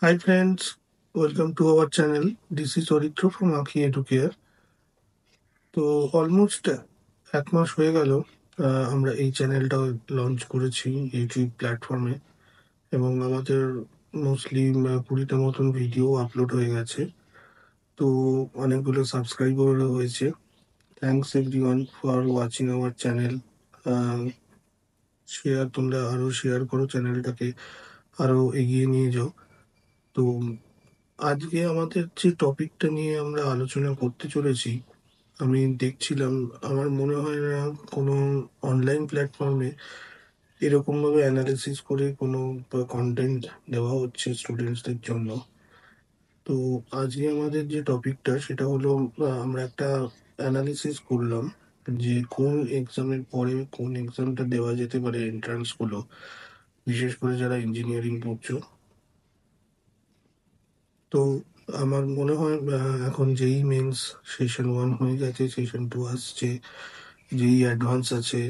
Hi friends, welcome to our channel. This is Orithro from Akhi Educare. তো almost এক মাস হয়ে গেল আমরা এই চ্যানেলটা লঞ্চ করেছি ইউটিউব প্ল্যাটফর্মে এবং আমাদের মোস্টলি 20টা মতন ভিডিও আপলোড হয়ে গেছে। তো অনেকগুলো সাবস্ক্রাইবার হয়েছে। Thanks everyone for watching our channel. তোমরা আরো শেয়ার করো চ্যানেলটাকে, আরো এগিয়ে নিয়ে যাও। তো আজকে আমাদের যে টপিকটা নিয়ে আমরা আলোচনা করতে চলেছি, আমি দেখছিলাম, আমার মনে হয় না কোনো অনলাইন প্ল্যাটফর্মে এরকম ভাবে অ্যানালিসিস করে কোনো কন্টেন্ট দেওয়া হচ্ছে স্টুডেন্টসদের জন্য। তো আজকে আমাদের যে টপিকটা সেটা হলো, আমরা একটা অ্যানালিসিস করলাম যে কোন এক্সামের পরে কোন এক্সামটা দেওয়া যেতে পারে এন্ট্রান্স গুলো, বিশেষ করে যারা ইঞ্জিনিয়ারিং পড়ছো। তো আমার মনে হয় এখন যেই মেন্স সেশন 1 হয়ে গেছে, সেশন 2 আসছে, যেই অ্যাডভান্স আছে,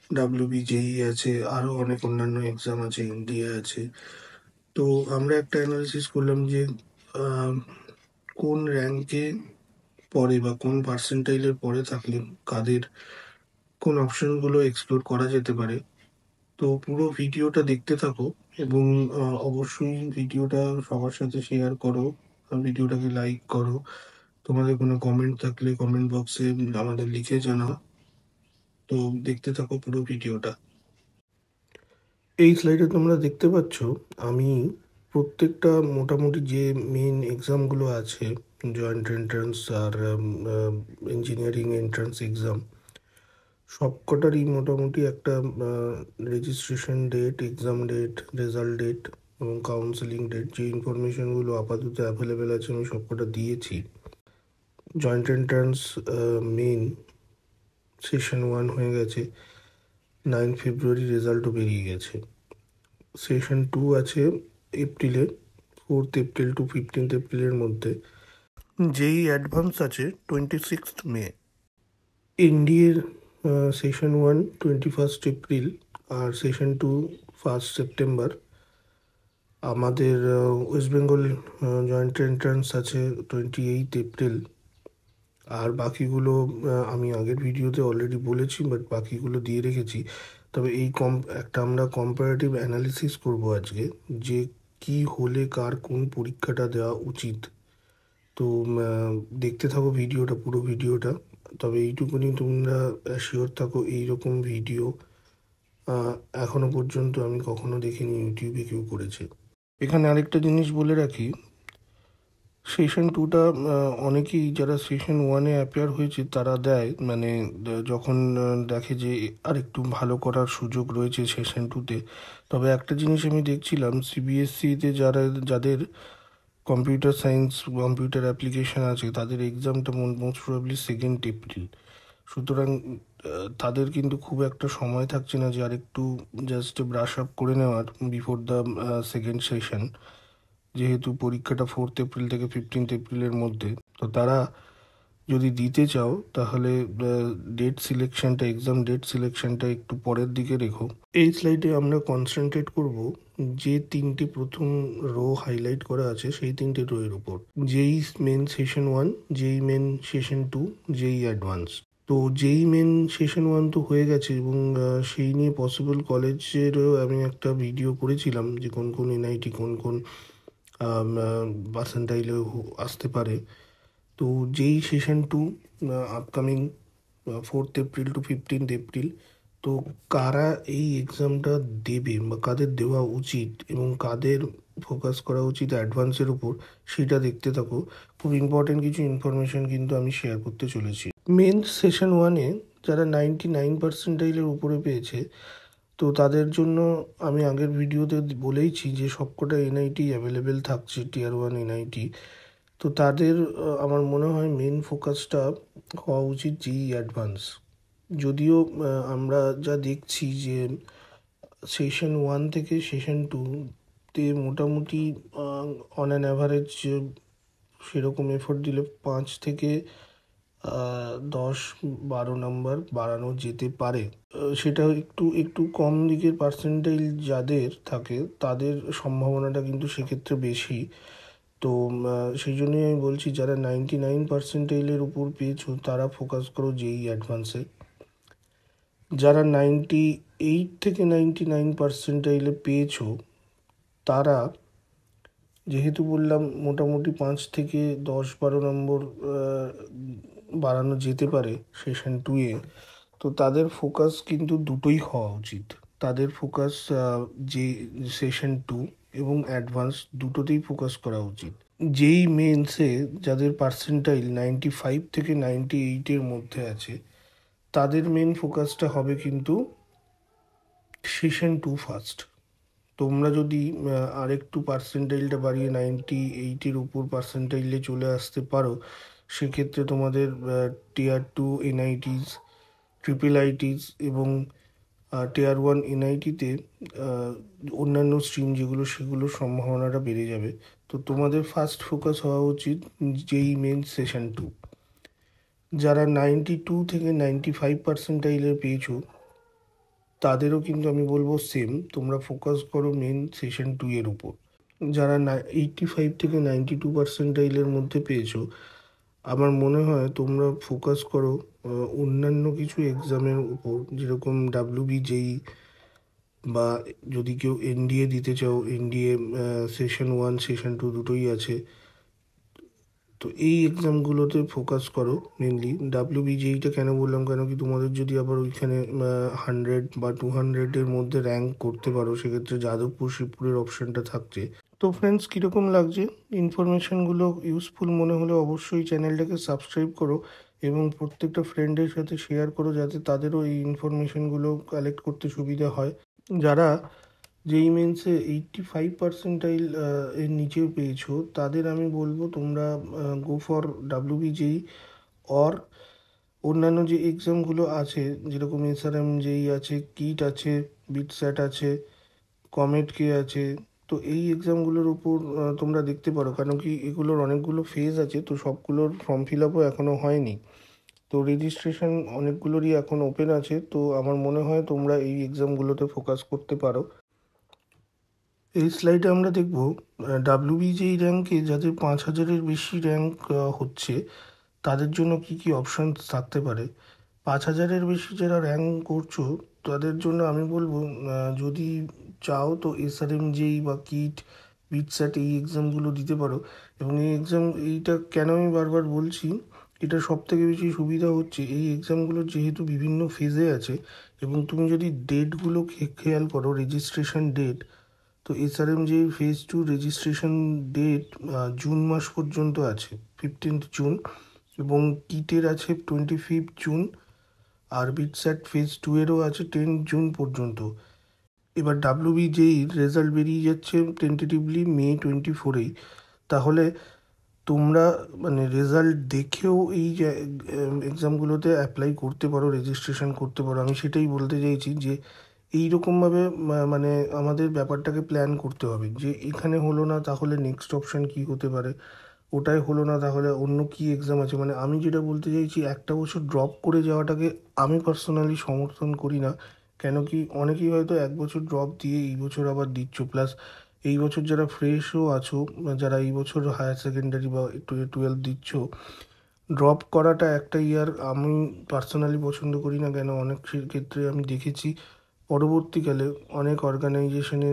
ডাব্লিউবি জেই আছে, আরো অনেক অন্যান্য এক্সাম আছে, ইন্ডিয়া আছে। তো আমরা একটা অ্যানালিসিস করলাম যে আহ, কোন র্যাঙ্কে পরে বা কোন পার্সেন্টাইলের পরে থাকলে কাদের কোন অপশনগুলো এক্সপ্লোর করা যেতে পারে। তো পুরো ভিডিওটা দেখতে থাকো এবং অবশ্যই ভিডিওটা সবার সাথে শেয়ার করো, ভিডিওটাকে লাইক করো। তোমাদের কোনো কমেন্ট থাকলে কমেন্ট বক্সে আমাদের লিখে জানাও। তো দেখতে থাকো পুরো ভিডিওটা। এই স্লাইডে তোমরা দেখতে পাচ্ছ আমি প্রত্যেকটা মোটামুটি যে মেন এক্সামগুলো আছে, জয়েন্ট এন্ট্রান্স আর ইঞ্জিনিয়ারিং এন্ট্রান্স এক্সাম, সবকটারই মোটামুটি একটা registration date, exam date, result date এবং কাউন্সেলিং ডেট, যে ইনফরমেশনগুলো আপাতত অ্যাভেলেবেল আছে আমি সবকটা দিয়েছি। জয়েন্ট এন্ট্রান্স মেন সেশন 1 হয়ে গেছে, 9 ফেব্রুয়ারি রেজাল্টও বেরিয়ে গেছে। সেশন 2 আছে এপ্রিলে, 4 এপ্রিল টু 15 এপ্রিলের মধ্যে। যেই অ্যাডভান্স আছে 26 মে। এনডিএর সেশন 1 21 এপ্রিল, আর সেশন 2 1 সেপ্টেম্বর। আমাদের ওয়েস্ট বেঙ্গল জয়েন্ট এন্ট্রান্স আছে 28 এপ্রিল। আর বাকিগুলো আমি আগের ভিডিওতে অলরেডি বলেছি, বাট বাকিগুলো দিয়ে রেখেছি। তবে একটা আমরা কম্পারেটিভ অ্যানালিসিস করব আজকে, যে কি হলে কার কোন পরীক্ষাটা দেওয়া উচিত। তো দেখতে থাকো ভিডিওটা, পুরো ভিডিওটা। তবে এইটুকুনি তোমরা শিওর থাকো, এইরকম ভিডিও আহ, এখনো পর্যন্ত আমি কখনো দেখিনি ইউটিউবে কেউ করেছে। এখানে আরেকটা জিনিস বলে রাখি, সেশন 2টা অনেকেই যারা সেশন 1-এ অ্যাপিয়ার হয়েছে তারা দেয়, মানে যখন দেখে যে আর একটু ভালো করার সুযোগ রয়েছে সেশন 2-তে। তবে একটা জিনিস আমি দেখছিলাম, সিবিএসসিতে যাদের কম্পিউটার সায়েন্স, কম্পিউটার অ্যাপ্লিকেশন আছে, তাদের এক্সামটা মোস্ট প্রবাবলি 2 এপ্রিল। সুতরাং তাদের কিন্তু খুব একটা সময় থাকছে না যে আরেকটু জাস্ট ব্রাশ আপ করে নেওয়ার বিফোর দ্য সেকেন্ড সেশন, যেহেতু পরীক্ষাটা 4 এপ্রিল থেকে 15 এপ্রিলের মধ্যে। তো তারা যদি দিতে চাও তাহলে এক্সাম ডেট সিলেকশনটা একটু পরের দিকে রেখো। এই স্লাইডে আমরা কনসেন্ট্রেট করব যে 3টে প্রথম রো হাইলাইট করা আছে সেই 3টে রো এর উপর। যেই মেন সেশন 1, যেই মেন সেশন 2, যেই অ্যাডভান্স। তো যেই মেন সেশন 1 তো হয়ে গেছে এবং সেই নিয়ে পসিবল কলেজেরও আমি একটা ভিডিও করেছিলাম যে কোন কোন এনআইটি কোন কোন পার্সেন্টাইলে আসতে পারে। তো যেই session 2 upcoming 4 April to 15 April, তো কারা এই এক্সামটা দেবে বা কাদের দেওয়া উচিত এবং কাদের ফোকাস করা উচিত অ্যাডভান্সের উপর, সেটা দেখতে থাকো। খুব ইম্পর্টেন্ট কিছু ইনফরমেশন কিন্তু আমি শেয়ার করতে চলেছি। মেন সেশন 1-এ যারা 99 পার্সেন্টাইলের উপরে পেয়েছে, তো তাদের জন্য আমি আগের ভিডিওতে বলেইছি যে সবকটা এনআইটি অ্যাভেলেবেল থাকছে, টিয়ার 1 এনআইটি। তো তাদের আমার মনে হয় মেন ফোকাসটা হওয়া উচিত যেই অ্যাডভান্স। যদিও আমরা যা দেখছি যে সেশন 1 থেকে সেশন 2-তে মোটামুটি অন অ্যান অ্যাভারেজ সেরকম এফোর্ট দিলে 5 থেকে 10-12 নম্বর বাড়ানো যেতে পারে। সেটা একটু একটু কম দিকের পার্সেন্টাইল যাদের থাকে তাদের সম্ভাবনাটা কিন্তু সেক্ষেত্রে বেশি। তো সেই জন্যই আমি বলছি, যারা 99 পার্সেন্টাইলের উপর পেয়েছো তারা ফোকাস করো জেই অ্যাডভান্সে। যারা 98 থেকে 99 পার্সেন্টাইলে পেয়েছো তারা, যেহেতু বললাম মোটামুটি 5 থেকে 10-12 নম্বর বাড়ানো যেতে পারে সেশন 2-এ, তো তাদের ফোকাস কিন্তু দুটোই হওয়া উচিত। তাদের ফোকাস যে সেশন 2 এবং অ্যাডভান্স দুটোতেই ফোকাস করা উচিত। যেই মেন্সে যাদের পার্সেন্টাইল 95 থেকে 98-এর মধ্যে আছে তাদের মেন ফোকাসটা হবে কিন্তু সেশন 2 ফার্স্ট। তোমরা যদি আরেকটু পার্সেন্টাইলটা বাড়িয়ে 98-এর উপর পার্সেন্টাইলে চলে আসতে পারো, সেক্ষেত্রে তোমাদের টিয়ার 2 এনআইটিস, ট্রিপল আইটিস এবং টিয়ার 1 এনআইটিতে অন্যান্য স্ট্রিম যেগুলো সেগুলোর সম্ভাবনাটা বেড়ে যাবে। তো তোমাদের ফার্স্ট ফোকাস হওয়া উচিত যেই মেন সেশন 2। যারা 92 থেকে 95 পার্সেন্টাইলে পেয়েছো তাদেরও কিন্তু আমি বলবো সেম, তোমরা ফোকাস করো মেন সেশন 2-এর উপর। যারা 85 থেকে 92 পার্সেন্টাইলের মধ্যে পেয়েছো, আমার মনে হয় তোমরা ফোকাস করো অন্যান্য কিছু এক্সামের উপর, যেরকম WBJEE, বা যদি কেউ এনডিএ দিতে চাও, এনডিএ সেশন 1 সেশন 2 দুটোই আছে, তো এই এক্সামগুলোতে ফোকাস করো মেনলি। WBJEE-টা কেন বললাম, কেন কি তোমাদের যদি আবার ওইখানে 100 বা 200-এর মধ্যে র্যাঙ্ক করতে পারো, সেক্ষেত্রে যাদবপুর শিবপুরের অপশানটা থাকছে। তো ফ্রেন্ডস, কীরকম লাগছে ইনফরমেশানগুলো? ইউজফুল মনে হলে অবশ্যই চ্যানেলটাকে সাবস্ক্রাইব করো এবং প্রত্যেকটা ফ্রেন্ডের সাথে শেয়ার করো, যাতে তাদেরও এই ইনফরমেশানগুলো কালেক্ট করতে সুবিধা হয়। যারা যেই মেন্সে 85 পার্সেন্টাইল এর নিচেও পেয়েছো তাদের আমি বলবো তোমরা গো ফর WBJEE অর অন্যান্য যে এক্সামগুলো আছে, যেরকম SRM যেই আছে, কিট আছে, বিটস্যাট আছে, কমেট কে আছে। তো এই এক্সামগুলোর উপর তোমরা দেখতে পারো, কারণ কি এগুলোর অনেকগুলো ফেজ আছে, তো সবগুলোর ফর্ম ফিল আপও এখনও হয়নি। তো রেজিস্ট্রেশন অনেকগুলোরই এখন ওপেন আছে। তো আমার মনে হয় তোমরা এই এক্সামগুলোতে ফোকাস করতে পারো। এই স্লাইডে আমরা দেখব WBJEE র্যাঙ্কে যাদের 5000-এর বেশি র্যাঙ্ক হচ্ছে তাদের জন্য কি কি অপশান থাকতে পারে। 5000-এর বেশি যারা র্যাঙ্ক করছো তাদের জন্য আমি বলবো, যদি চাও তো SRM যেই বা কিট, বিটস্যাট এই এক্সামগুলো দিতে পারো। এবং এই এইটা কেন আমি বারবার বলছি, এটা সব থেকে বেশি সুবিধা হচ্ছে এই এক্সামগুলোর যেহেতু বিভিন্ন ফেজে আছে, এবং তুমি যদি ডেটগুলো খেয়াল করো, রেজিস্ট্রেশন ডেট, তো SRM যে ফেজ 2 রেজিস্ট্রেশন ডেট জুন মাস পর্যন্ত আছে, 15 জুন, এবং কিটের আছে 25 জুন, আর বিটস্যাট ফেজ 2-এরও আছে 10 জুন পর্যন্ত। এবার WBJEE-র রেজাল্ট বেরিয়ে যাচ্ছে টেন্টেটিভলি মে 24-এই। তাহলে তোমরা মানে রেজাল্ট দেখেও এই এক্সামগুলোতে অ্যাপ্লাই করতে পারো, রেজিস্ট্রেশন করতে পারো। আমি সেটাই বলতে চাইছি যে এইরকমভাবে মানে আমাদের ব্যাপারটাকে প্ল্যান করতে হবে, যে এখানে হলো না তাহলে নেক্সট অপশান কী হতে পারে, ওটাই হলো না তাহলে অন্য কী এক্সাম আছে। মানে আমি যেটা বলতে চাইছি, একটা বছর ড্রপ করে যাওয়াটাকে আমি পার্সোনালি সমর্থন করি না। কেন কি অনেকেই হয়তো এক বছর ড্রপ দিয়ে এই বছর আবার দিচ্ছ, প্লাস এই বছর যারা ফ্রেশও আছো, যারা এই বছর হায়ার সেকেন্ডারি বা 12 দিচ্ছ, ড্রপ করাটা একটা ইয়ার আমি পার্সোনালি পছন্দ করি না। কেন, অনেক ক্ষেত্রে আমি দেখেছি পরবর্তীকালে অনেক অর্গানাইজেশনে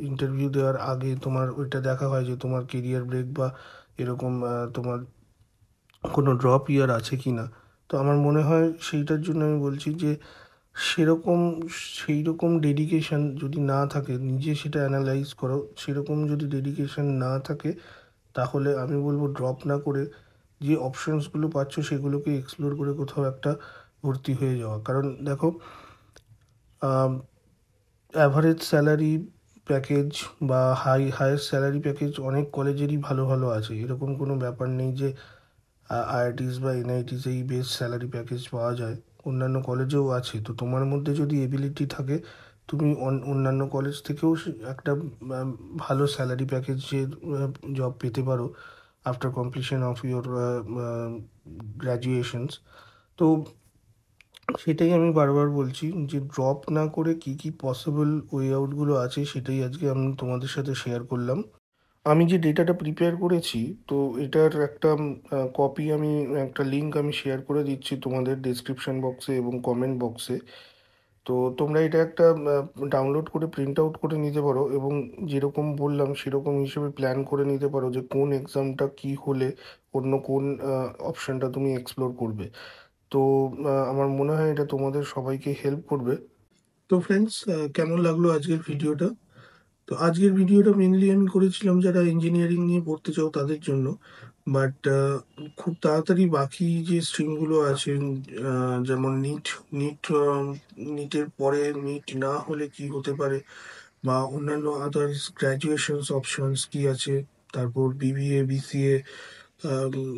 ইন্টারভিউ দেওয়ার আগে তোমার ওইটা দেখা হয় যে তোমার কেরিয়ার ব্রেক বা এরকম তোমার কোনো ড্রপ ইয়ার আছে কি না। তো আমার মনে হয় সেইটার জন্য আমি বলছি যে সেই রকম ডেডিকেশান যদি না থাকে, নিজে সেটা অ্যানালাইজ করো, সেরকম যদি ডেডিকেশান না থাকে তাহলে আমি বলবো ড্রপ না করে যে অপশানসগুলো পাচ্ছ সেগুলোকে এক্সপ্লোর করে কোথাও একটা ভর্তি হয়ে যাওয়া। কারণ দেখো, অ্যাভারেজ স্যালারি প্যাকেজ বা হায়েস্ট স্যালারি প্যাকেজ অনেক কলেজেরই ভালো ভালো আছে, এরকম কোনো ব্যাপার নেই যে IITs বা NITs এই বেস্ট স্যালারি প্যাকেজ পাওয়া যায়, অন্যান্য কলেজেও আছে। তো তোমার মধ্যে যদি এবিলিটি থাকে, তুমি অন্যান্য কলেজ থেকেও একটা ভালো স্যালারি প্যাকেজের জব পেতে পারো। after completion of your graduations. তো সেটাই আমি বারবার বলছি যে ড্রপ না করে কি কি পসিবল ওয়ে আউটগুলো আছে সেটাই আজকে আমি তোমাদের সাথে শেয়ার করলাম। আমি যে ডেটাটা প্রিপেয়ার করেছি, তো এটার একটা কপি আমি, একটা লিঙ্ক আমি শেয়ার করে দিচ্ছি তোমাদের ডেসক্রিপশন বক্সে এবং কমেন্ট বক্সে। তো তোমরা এটা একটা ডাউনলোড করে প্রিন্ট আউট করে নিতে পারো এবং যেরকম বললাম সেরকম হিসেবে প্ল্যান করে নিতে পারো যে কোন এক্সামটা কি হলে অন্য কোন অপশানটা তুমি এক্সপ্লোর করবে। তো আমার মনে হয় এটা তোমাদের সবাইকে হেল্প করবে। তো ফ্রেন্ডস, কেমন লাগলো আজকের ভিডিওটা? তো আজকের ভিডিওটা মেনলি আমি করেছিলাম যারা ইঞ্জিনিয়ারিং নিয়ে পড়তে চাও তাদের জন্য। বাট খুব তাড়াতাড়ি বাকি যে স্ট্রিমগুলো আছে, যেমন নিট নিটের পরে নিট না হলে কি হতে পারে, বা অন্যান্য আদার্স গ্র্যাজুয়েশনস অপশনস কি আছে, তারপর বিবিএ, বিসিএ,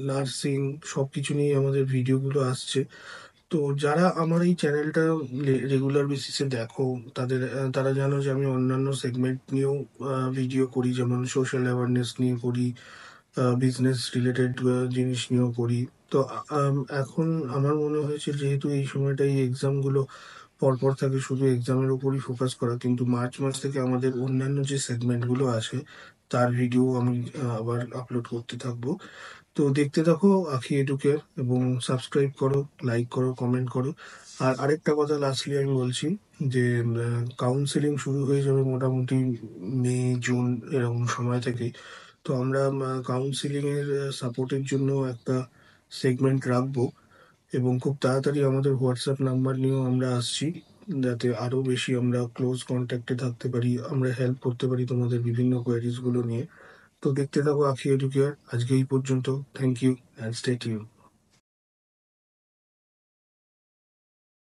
নার্সিং, সব কিছু নিয়ে আমাদের ভিডিওগুলো আসছে। তো যারা আমার এই চ্যানেলটা রেগুলার বেসিসে দেখো, তারা জানো যে আমি অন্যান্য সেগমেন্ট নিয়েও ভিডিও করি, যেমন সোশ্যাল অ্যাওয়ারনেস নিয়ে করি, বিজনেস রিলেটেড জিনিস নিয়েও করি। তো এখন আমার মনে হয়েছে যেহেতু এই সময়টা এই এক্সামগুলো পরপর থাকে, শুধু এক্সামের উপরই ফোকাস করা, কিন্তু মার্চ মাস থেকে আমাদের অন্যান্য যে সেগমেন্টগুলো আছে তার ভিডিও আমি আবার আপলোড করতে থাকবো। তো দেখতে থাকো আখি এডুকেয়ার এবং সাবস্ক্রাইব করো, লাইক করো, কমেন্ট করো। আর আরেকটা কথা লাস্টলি আমি বলছি যে কাউন্সেলিং শুরু হয়ে যাবে মোটামুটি মে জুন এরকম সময় থেকে। তো আমরা কাউন্সিলিং এর সাপোর্টের জন্য একটা সেগমেন্ট রাখবো এবং খুব তাড়াতাড়ি আমাদের হোয়াটসঅ্যাপ নাম্বার নিয়েও আমরা আসছি, যাতে আরো বেশি আমরা ক্লোজ কন্ট্যাক্টে থাকতে পারি, আমরা হেল্প করতে পারি তোমাদের বিভিন্ন কোয়ারিজ গুলো নিয়ে। তো দেখতে থাকো আখি এডুকেয়ার। আজকে এই পর্যন্ত। Thank you and stay tune.